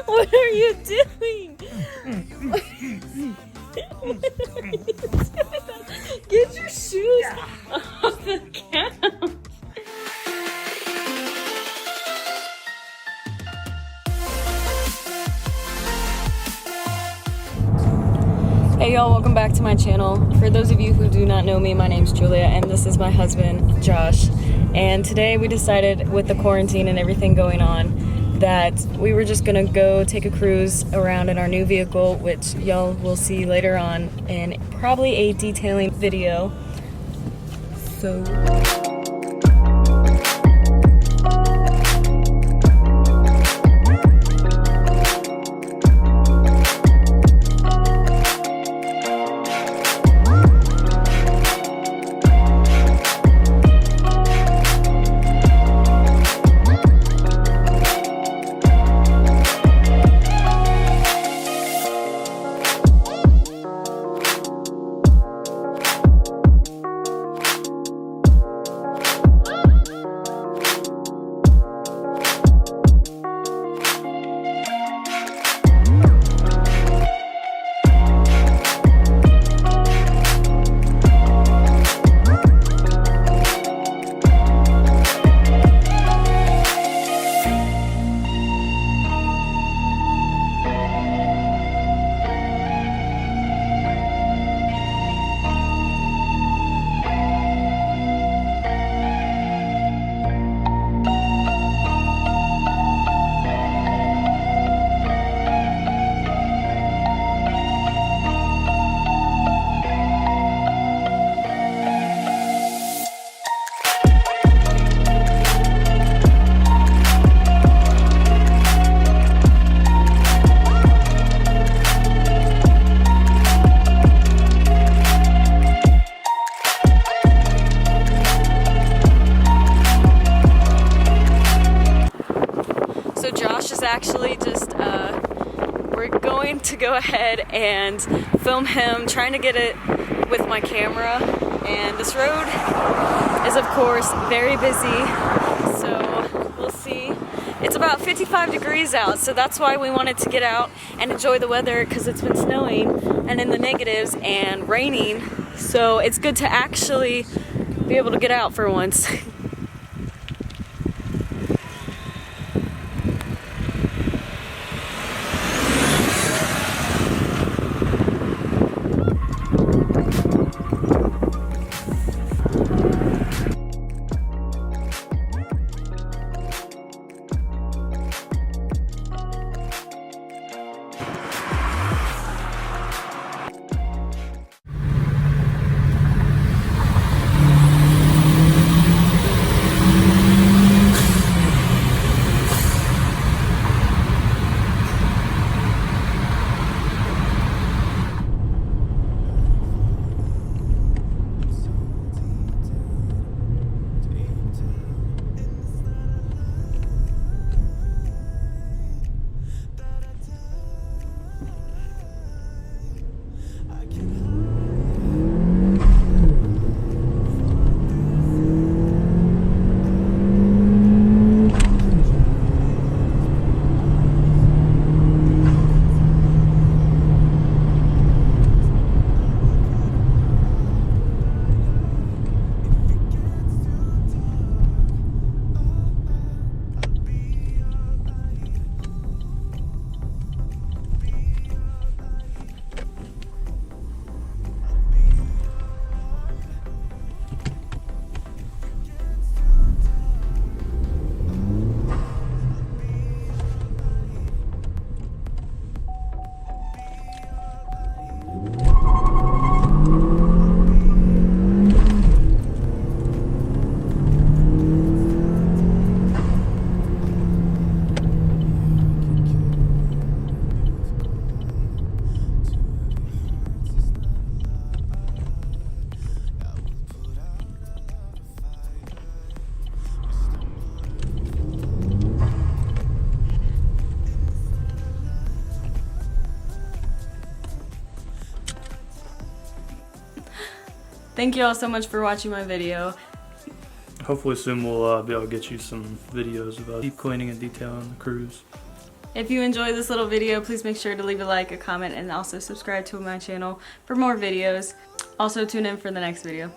What are you doing? Get your shoes off the couch. Hey y'all, welcome back to my channel. For those of you who do not know me, my name's Julia and this is my husband, Josh. And today we decided, with the quarantine and everything going on, that we were just gonna go take a cruise around in our new vehicle, which y'all will see later on in probably a detailing video. So... So Josh is actually just, we're going to go ahead and film him trying to get it with my camera. And this road is of course very busy, so we'll see. It's about 55 degrees out, so that's why we wanted to get out and enjoy the weather, because it's been snowing and in the negatives and raining. So it's good to actually be able to get out for once. Thank you all so much for watching my video. hopefully soon we'll be able to get you some videos about deep cleaning and detailing the Cruze. If you enjoyed this little video, please make sure to leave a like, a comment, and also subscribe to my channel for more videos. Also tune in for the next video.